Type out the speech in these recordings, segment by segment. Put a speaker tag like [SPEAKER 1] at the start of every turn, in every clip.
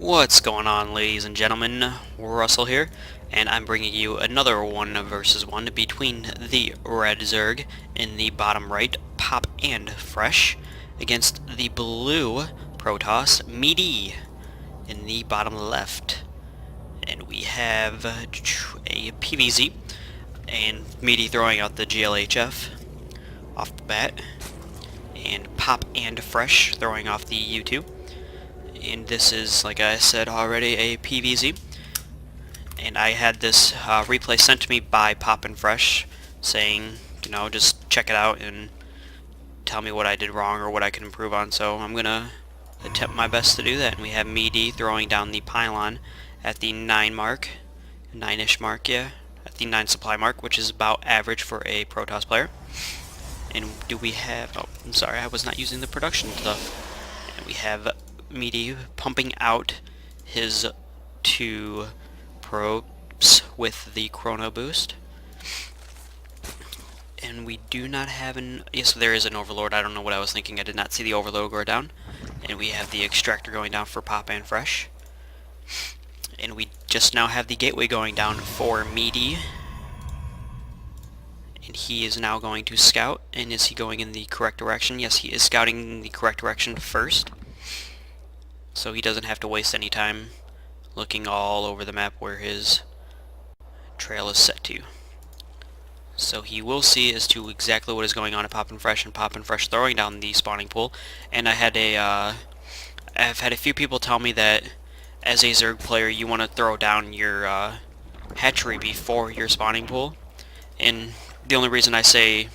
[SPEAKER 1] What's going on, ladies and gentlemen? Russell here, and I'm bringing you another 1 versus 1 between the red Zerg in the bottom right, PopAndFresh, against the blue Protoss, MeD, in the bottom left. And we have a PvZ, and MeD throwing out the GLHF off the bat, and PopAndFresh throwing off the U2. And this is, like I said already, a PvZ. And I had this replay sent to me by PopAndFresh saying, just check it out and tell me what I did wrong or what I can improve on. So I'm going to attempt my best to do that. And we have MeD throwing down the pylon at the 9 mark, 9-ish mark, yeah, at the 9 supply mark, which is about average for a Protoss player. And do we have, oh, I'm sorry, I was not using the production stuff. And we have MeD pumping out his 2 probes with the chrono boost. And we do not have an, yes, there is an overlord. I don't know what I was thinking. I did not see the overlord go down. And we have the extractor going down for PopAndFresh. And we just now have the gateway going down for MeD. And he is now going to scout. And is he going in the correct direction? Yes, he is scouting in the correct direction first. So he doesn't have to waste any time looking all over the map where his trail is set to. So he will see as to exactly what is going on at PopAndFresh, and PopAndFresh throwing down the spawning pool. And I've had a few people tell me that as a Zerg player you want to throw down your hatchery before your spawning pool. And the only reason I say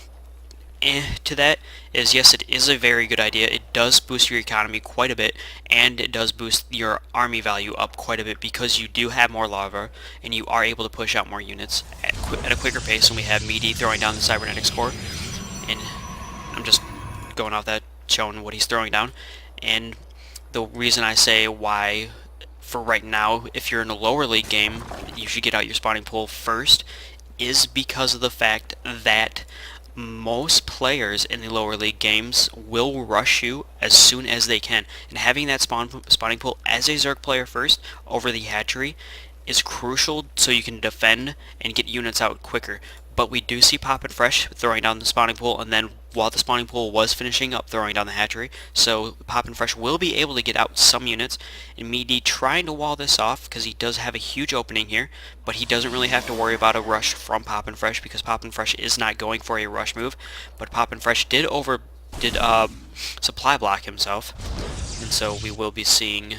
[SPEAKER 1] to that is, yes, it is a very good idea. It does boost your economy quite a bit, and it does boost your army value up quite a bit because you do have more lava and you are able to push out more units at a quicker pace. And we have MeD throwing down the cybernetics core, and I'm just going off that, showing what he's throwing down. And the reason I say why for right now, if you're in a lower league game, you should get out your spawning pool first, is because of the fact that most players in the lower league games will rush you as soon as they can, and having that spawning pool as a Zerg player first over the hatchery is crucial so you can defend and get units out quicker. But we do see PopAndFresh throwing down the spawning pool, and then while the spawning pool was finishing up, throwing down the hatchery, so PopAndFresh will be able to get out some units, and MeD trying to wall this off because he does have a huge opening here, but he doesn't really have to worry about a rush from PopAndFresh because PopAndFresh is not going for a rush move. But PopAndFresh did supply block himself, and so we will be seeing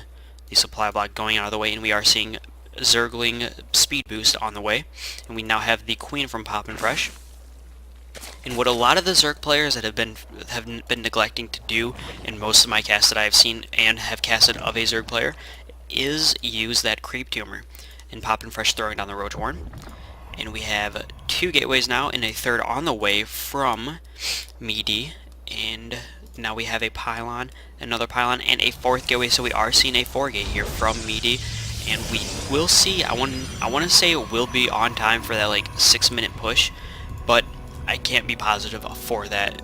[SPEAKER 1] the supply block going out of the way, and we are seeing Zergling speed boost on the way, and we now have the Queen from PopAndFresh. And what a lot of the Zerg players that have been neglecting to do in most of my casts that I have seen and have casted of a Zerg player is use that creep tumor. And PopAndFresh throwing down the Roach Horn. And we have 2 gateways now and a 3rd on the way from MeD. And now we have a pylon, another pylon, and a 4th gateway. So we are seeing a 4-gate here from MeD. And we will see, I want to say it will be on time for that like 6-minute push, but I can't be positive for that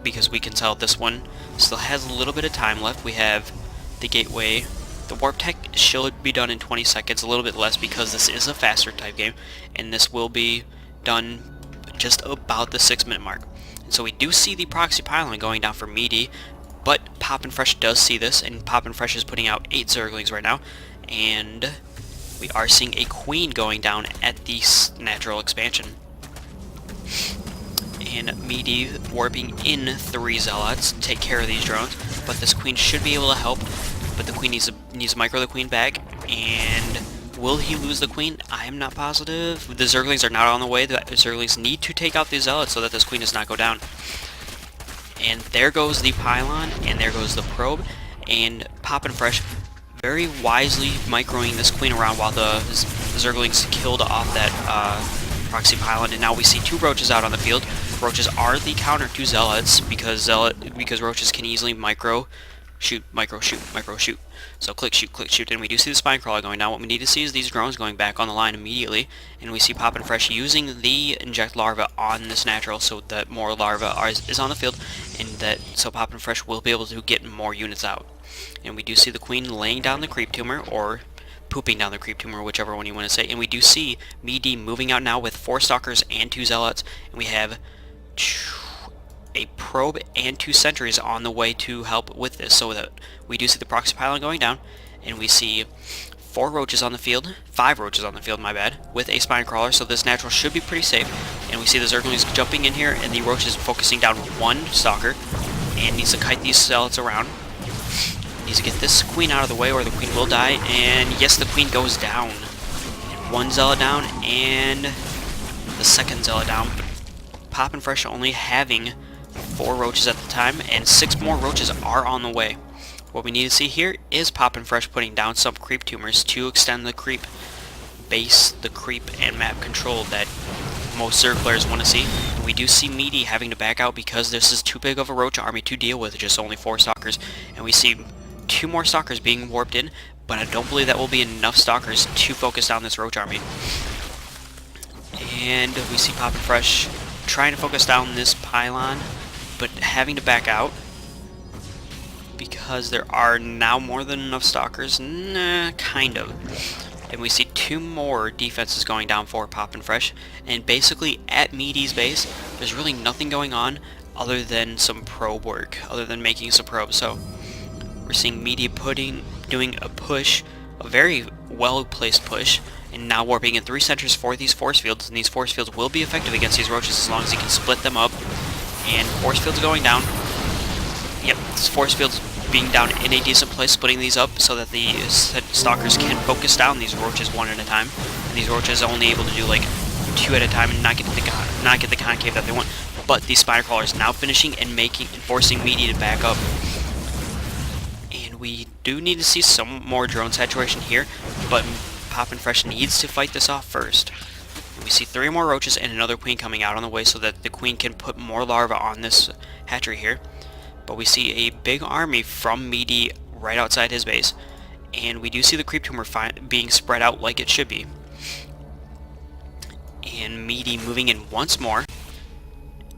[SPEAKER 1] because we can tell this one still has a little bit of time left. We have the gateway. The warp tech should be done in 20 seconds, a little bit less because this is a faster type game, and this will be done just about the 6-minute mark. And so we do see the proxy pylon going down for MeD, but PopAndFresh does see this, and PopAndFresh is putting out 8 Zerglings right now. And we are seeing a Queen going down at the natural expansion. And MeD warping in 3 Zealots to take care of these drones. But this Queen should be able to help. But the Queen needs to micro the Queen back. And will he lose the Queen? I am not positive. The Zerglings are not on the way. The Zerglings need to take out the Zealots so that this Queen does not go down. And there goes the pylon. And there goes the probe. And PopAndFresh very wisely microing this Queen around while the Zerglings killed off that proxy pylon, and now we see 2 Roaches out on the field. Roaches are the counter to Zealots because Roaches can easily micro shoot, micro, shoot, micro, shoot. So click, shoot, and we do see the spine crawler going down. What we need to see is these drones going back on the line immediately, and we see PopAndFresh using the inject larva on this natural so that more larva is on the field, and that so PopAndFresh will be able to get more units out. And we do see the queen laying down the creep tumor, or pooping down the creep tumor, whichever one you want to say. And we do see MeD moving out now with 4 stalkers and 2 zealots, and we have a probe and 2 sentries on the way to help with this, so that we do see the proxy pylon going down, and we see 4 roaches on the field, 5 roaches on the field, my bad, with a spine crawler, so this natural should be pretty safe. And we see the Zerglings jumping in here, and the roaches focusing down 1 stalker, and needs to kite these zealots around. Needs to get this queen out of the way or the queen will die, and yes, the queen goes down. 1 zealot down, and the second zealot down. PopAndFresh only having 4 roaches at the time, and 6 more roaches are on the way. What we need to see here is PopAndFresh putting down some creep tumors to extend the creep base, the creep and map control that most Zerg players want to see. And we do see MeD having to back out because this is too big of a roach army to deal with, just only 4 stalkers. And we see 2 more stalkers being warped in, but I don't believe that will be enough stalkers to focus down this roach army. And we see PopAndFresh trying to focus down this pylon, but having to back out because there are now more than enough stalkers. Nah, kind of. And we see 2 more defenses going down for PopAndFresh, and basically at MeD's base there's really nothing going on other than some probe work, other than making some probes. So we're seeing MeD doing a push, a very well placed push, and now warping in 3 sentries for these force fields, and these force fields will be effective against these roaches as long as he can split them up. And force fields going down. Yep, this force fields being down in a decent place, splitting these up so that the stalkers can focus down these roaches 1 at a time. And these roaches are only able to do like 2 at a time and not get the concave that they want. But these spider crawlers now finishing and forcing MeD to back up. And we do need to see some more drone saturation here, but PopAndFresh needs to fight this off first. We see 3 more roaches and another queen coming out on the way so that the queen can put more larvae on this hatchery here. But we see a big army from MeD right outside his base, and we do see the creep tumor being spread out like it should be. And MeD moving in once more,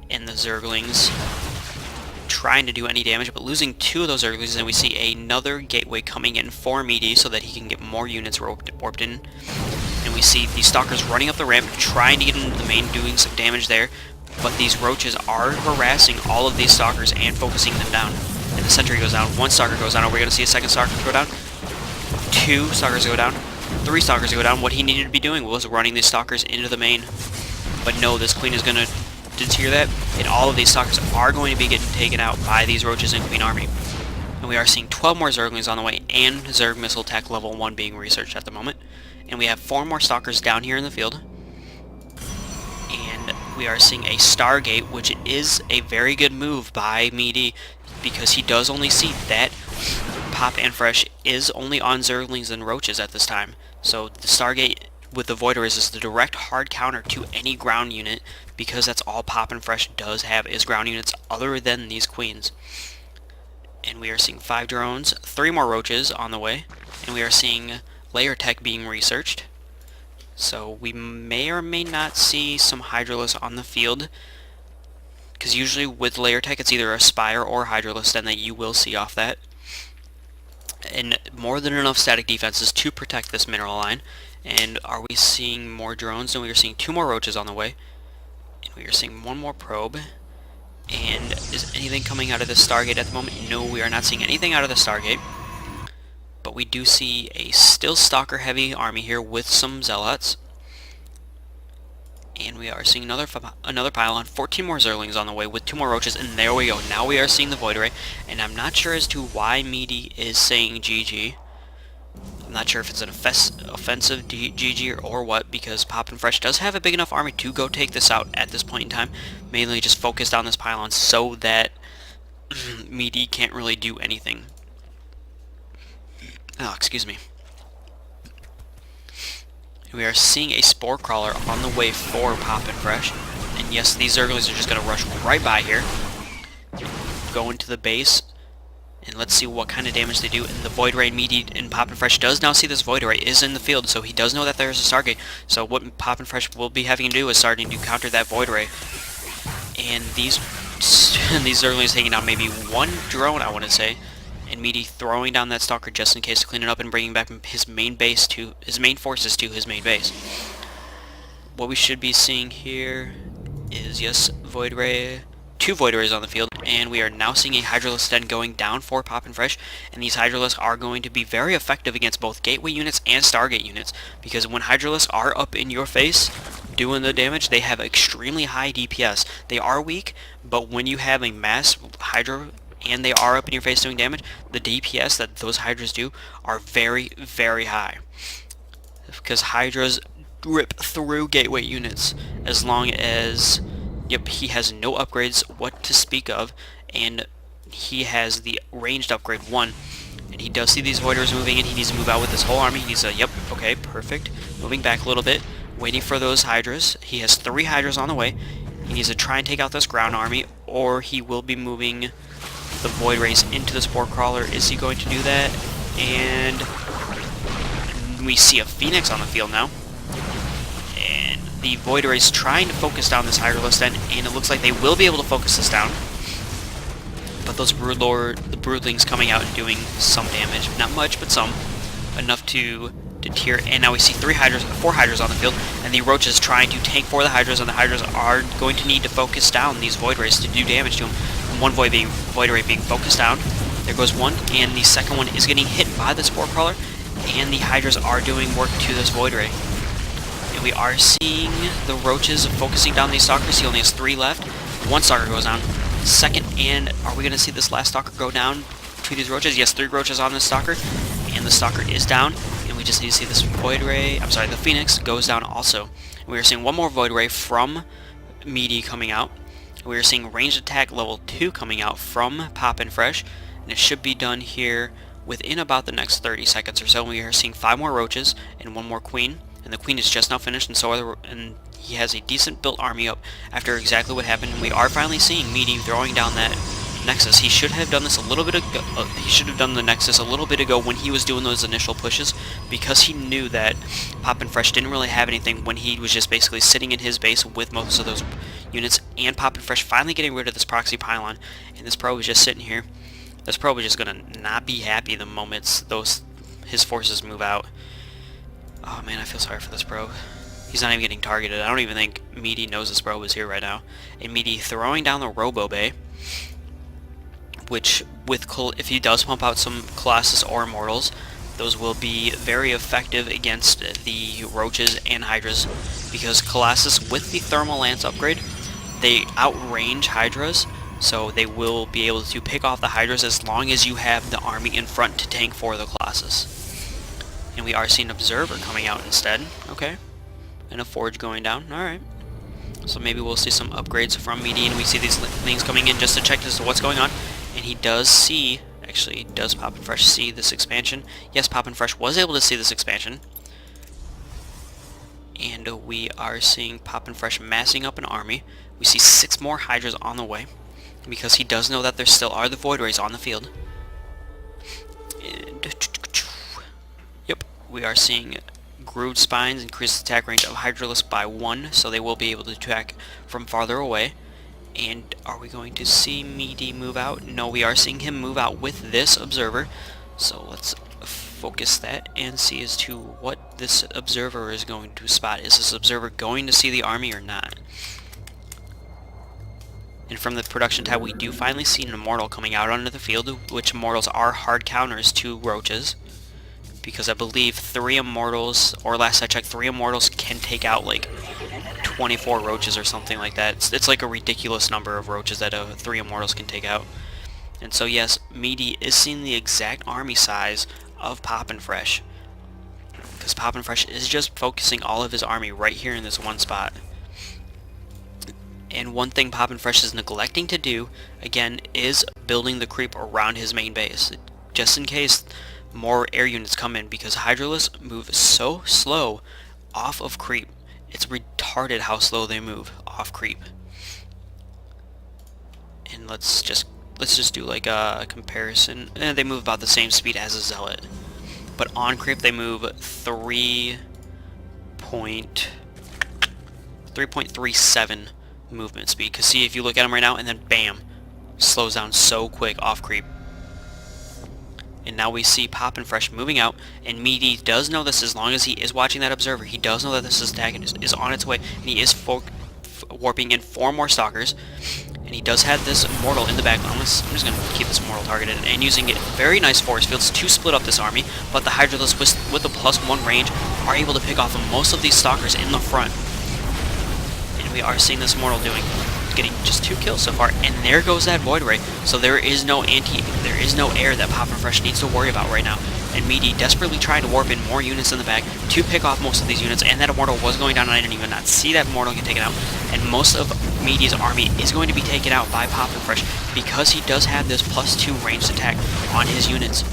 [SPEAKER 1] and the Zerglings trying to do any damage, but losing 2 of those Zerglings, and we see another gateway coming in for MeD so that he can get more units warped in. And we see these stalkers running up the ramp, trying to get into the main, doing some damage there, but these roaches are harassing all of these stalkers and focusing them down. And the sentry goes down, 1 stalker goes down, are we going to see a second stalker go down? 2 stalkers go down, 3 stalkers go down. What he needed to be doing was running these stalkers into the main. But no, this queen is going to deter that, and all of these stalkers are going to be getting taken out by these roaches and queen army. And we are seeing 12 more Zerglings on the way, and Zerg missile tech level 1 being researched at the moment. And we have 4 more stalkers down here in the field. And we are seeing a Stargate, which is a very good move by MeD, because he does only see that PopAndFresh is only on Zerglings and roaches at this time. So the Stargate with the Voiders is the direct hard counter to any ground unit, because that's all PopAndFresh does have is ground units other than these queens. And we are seeing 5 drones, 3 more roaches on the way, and we are seeing layer tech being researched. So we may or may not see some Hydralisk on the field, because usually with layer tech it's either a Spire or Hydralisk then that you will see off that. And more than enough static defenses to protect this mineral line. And are we seeing more drones? And we are seeing 2 more roaches on the way. And we are seeing 1 more probe. And is anything coming out of the Stargate at the moment? No, we are not seeing anything out of the Stargate. But we do see a still stalker heavy army here with some zealots. And we are seeing another pylon, 14 more Zerglings on the way with 2 more roaches, and there we go. Now we are seeing the Void Ray, and I'm not sure as to why MeD is saying GG. I'm not sure if it's an offensive GG or what, because PopAndFresh does have a big enough army to go take this out at this point in time. Mainly just focused on this pylon so that MeD can't really do anything. Oh, excuse me. We are seeing a Spore Crawler on the way for PopAndFresh. And yes, these Zerglings are just going to rush right by here. Go into the base. And let's see what kind of damage they do. And the Void Ray and MeD and PopAndFresh does now see this Void Ray is in the field, so he does know that there's a Stargate. So what PopAndFresh will be having to do is starting to counter that Void Ray. And these Zerglings taking down maybe one drone, I want to say. And MeD throwing down that Stalker just in case to clean it up and bringing back his main base to his main forces to his main base. What we should be seeing here is, yes, Void Ray, 2 Void Rays on the field, and we are now seeing a Hydralisk Den going down for PopAndFresh, and these Hydralisks are going to be very effective against both Gateway units and Stargate units, because when Hydralisks are up in your face doing the damage, they have extremely high DPS. They are weak, but when you have a mass Hydra and they are up in your face doing damage, the DPS that those Hydras do are very, very high. Because Hydras rip through Gateway units as long as, yep, he has no upgrades what to speak of, and he has the ranged upgrade 1. And he does see these Voiders moving in. He needs to move out with his whole army. He's yep, okay, perfect. Moving back a little bit, waiting for those Hydras. He has 3 Hydras on the way. He needs to try and take out this ground army, or he will be moving the Void Rays into the Spore Crawler. Is he going to do that? And we see a Phoenix on the field now. And the Void Rays trying to focus down this Hydralisk Den, and it looks like they will be able to focus this down. But those the Broodlings coming out and doing some damage. Not much, but some. Enough to deter. And now we see 4 Hydras on the field, and the Roaches trying to tank for the Hydras, and the Hydras are going to need to focus down these Void Rays to do damage to them. And one Void Ray being focused down. There goes one, and the second one is getting hit by the Spore Crawler, and the Hydras are doing work to this Void Ray. And we are seeing the Roaches focusing down these Stalkers. He only has 3 left. 1 Stalker goes down. Second, and are we going to see this last Stalker go down to these Roaches? Yes, 3 Roaches on this Stalker, and the Stalker is down. And we just need to see this Void Ray, the Phoenix goes down also. And we are seeing one more Void Ray from MeD coming out. We are seeing ranged attack level 2 coming out from PopAndFresh, and it should be done here within about the next 30 seconds or so. We are seeing 5 more Roaches and 1 more Queen, and the Queen is just now finished, and so are and he has a decent built army up after exactly what happened. We are finally seeing MeD throwing down that Nexus. He should have done this a little bit ago. He should have done the Nexus a little bit ago when he was doing those initial pushes, because he knew that PopAndFresh didn't really have anything when he was just basically sitting in his base with most of those units, and PopAndFresh finally getting rid of this proxy pylon, and this pro was just sitting here. This pro is just gonna not be happy the moment his forces move out. Oh man, I feel sorry for this pro. He's not even getting targeted. I don't even think MeD knows this pro is here right now. And MeD throwing down the Robo Bay, which if he does pump out some Colossus or Immortals, those will be very effective against the Roaches and Hydras, because Colossus with the Thermal Lance upgrade, they outrange Hydras, so they will be able to pick off the Hydras as long as you have the army in front to tank for the Colossus. And we are seeing Observer coming out instead. Okay. And a Forge going down. Alright. So maybe we'll see some upgrades from MeD, and we see these things coming in just to check as to what's going on. And he does see, actually, does PopAndFresh see this expansion? Yes, PopAndFresh was able to see this expansion. And we are seeing PopAndFresh massing up an army. We see 6 more Hydras on the way, because he does know that there still are the Void Rays on the field. And yep, we are seeing Grooved Spines increase the attack range of Hydralisk by 1, so they will be able to attack from farther away. And are we going to see MeD move out? No, we are seeing him move out with this Observer. So let's focus that and see as to what this Observer is going to spot. Is this Observer going to see the army or not? And from the production tab, we do finally see an Immortal coming out onto the field, which Immortals are hard counters to Roaches, because I believe 3 Immortals, or last I checked, 3 Immortals can take out like 24 Roaches or something like that. It's like a ridiculous number of Roaches that 3 Immortals can take out. And so yes, MeD is seeing the exact army size of PopAndFresh, because PopAndFresh is just focusing all of his army right here in this one spot. And one thing PopAndFresh is neglecting to do, again, is building the creep around his main base, just in case more air units come in, because Hydralisks move so slow off of creep. It's retarded how slow they move off creep. And let's let's just do like a comparison. They move about the same speed as a Zealot, but on creep they move 3.37 movement speed. Cause see, if you look at them right now, and then bam, slows down so quick off creep. And now we see PopAndFresh moving out, and MeD does know this. As long as he is watching that observer, he does know that this attack is on its way, and he is warping in 4 more stalkers. And he does have this Immortal in the back. I'm just going to keep this Immortal targeted, and using it very nice force fields to split up this army, but the Hydralisks with the +1 range are able to pick off most of these stalkers in the front. And we are seeing this Immortal getting just 2 kills so far, and there goes that Void Ray. So there is no air that PopAndFresh needs to worry about right now. And MeD desperately trying to warp in more units in the back to pick off most of these units, and that Immortal was going down, and I didn't even not see that Immortal get taken out. And most of MeD's army is going to be taken out by PopAndFresh because he does have this +2 ranged attack on his units.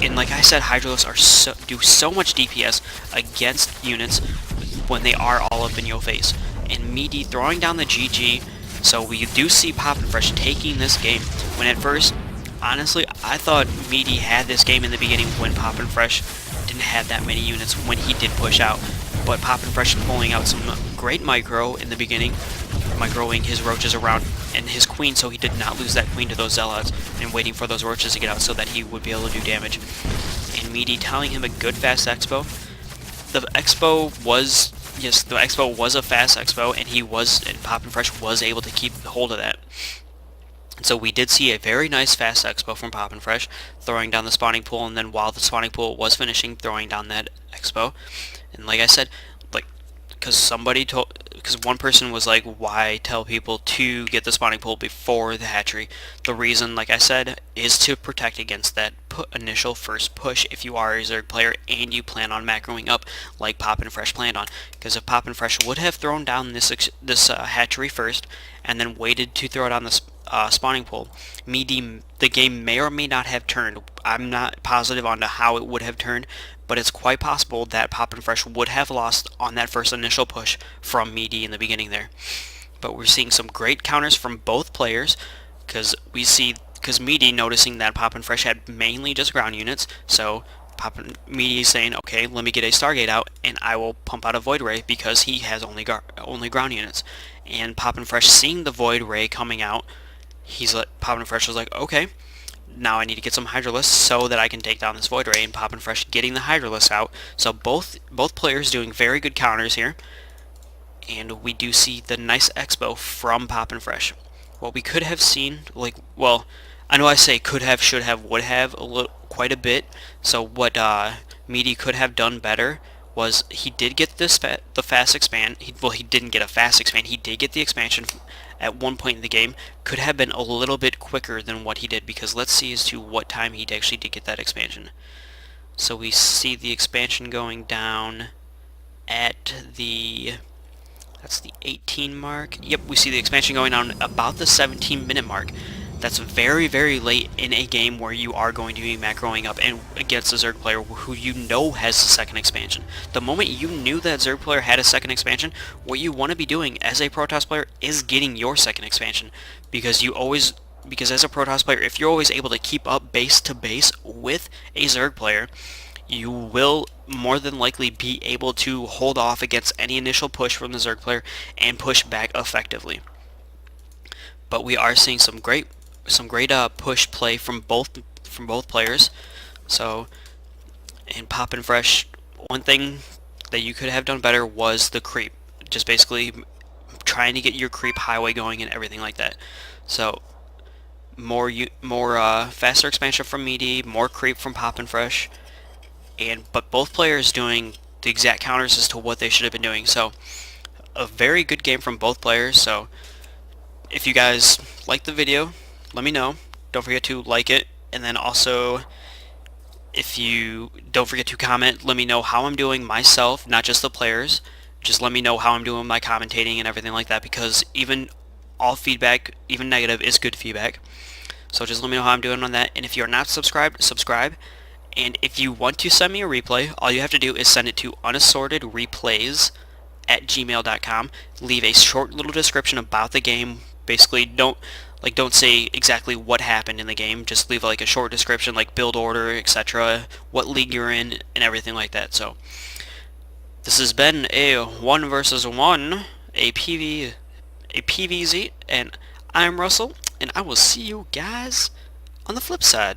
[SPEAKER 1] And like I said, Hydralisks do so much DPS against units when they are all up in your face. And MeD throwing down the GG, so we do see PopAndFresh taking this game. When at first, honestly, I thought MeD had this game in the beginning when PopAndFresh didn't have that many units when he did push out. But PopAndFresh pulling out some great micro in the beginning, microing his roaches around and his queen so he did not lose that queen to those zealots, and waiting for those roaches to get out so that he would be able to do damage. And MeD telling him a good fast expo. The expo was... Yes, the expo was a fast expo, and PopAndFresh was able to keep hold of that. So we did see a very nice fast expo from PopAndFresh, throwing down the spawning pool, and then while the spawning pool was finishing, throwing down that expo. And like I said, because one person was like, why tell people to get the spawning pool before the hatchery? The reason, like I said, is to protect against that initial first push if you are a Zerg player and you plan on macroing up like PopAndFresh planned on. Because if PopAndFresh would have thrown down this hatchery first and then waited to throw down the spawning pool, the game may or may not have turned. I'm not positive on how it would have turned, but it's quite possible that PopAndFresh would have lost on that first initial push from MeD in the beginning there. But we're seeing some great counters from both players, because MeD noticing that PopAndFresh had mainly just ground units, so MeD is saying, okay, let me get a Stargate out, and I will pump out a Void Ray because he has only ground units. And PopAndFresh seeing the Void Ray coming out, PopAndFresh was like, okay, now I need to get some Hydralisks so that I can take down this Void Ray, and PopAndFresh getting the Hydralisks out. So both players doing very good counters here. And we do see the nice expo from PopAndFresh. What we could have seen, I know I say could have, should have, would have quite a bit. So what MeD could have done better was he did get the fast expand. He didn't get a fast expand. He did get the expansion at one point in the game. Could have been a little bit quicker than what he did, because let's see as to what time he actually did get that expansion. So we see the expansion going down at that's the 18 mark. Yep, we see the expansion going on about the 17-minute mark. That's very, very late in a game where you are going to be macroing up and against a Zerg player who you know has the second expansion. The moment you knew that Zerg player had a second expansion, what you want to be doing as a Protoss player is getting your second expansion. Because as a Protoss player, if you're always able to keep up base to base with a Zerg player, you will more than likely be able to hold off against any initial push from the Zerg player and push back effectively. But we are seeing some great push play from both players. So, in PopAndFresh, one thing that you could have done better was the creep. Just basically trying to get your creep highway going and everything like that. So, more faster expansion from MeD, more creep from PopAndFresh, but both players doing the exact counters as to what they should have been doing. So, a very good game from both players. So, if you guys like the video, let me know. Don't forget to like it, and then also, if you don't forget to comment, let me know how I'm doing myself, not just the players. Just let me know how I'm doing my commentating and everything like that, because even all feedback, even negative, is good feedback. So just let me know how I'm doing on that. And if you're not subscribed, subscribe. And if you want to send me a replay, all you have to do is send it to unassortedreplays@gmail.com. Leave a short little description about the game. Basically, don't Like, don't say exactly what happened in the game. Just leave like a short description, like build order, etc., what league you're in, and everything like that. So this has been a 1 versus 1, a PvZ, and I'm Russell, and I will see you guys on the flip side.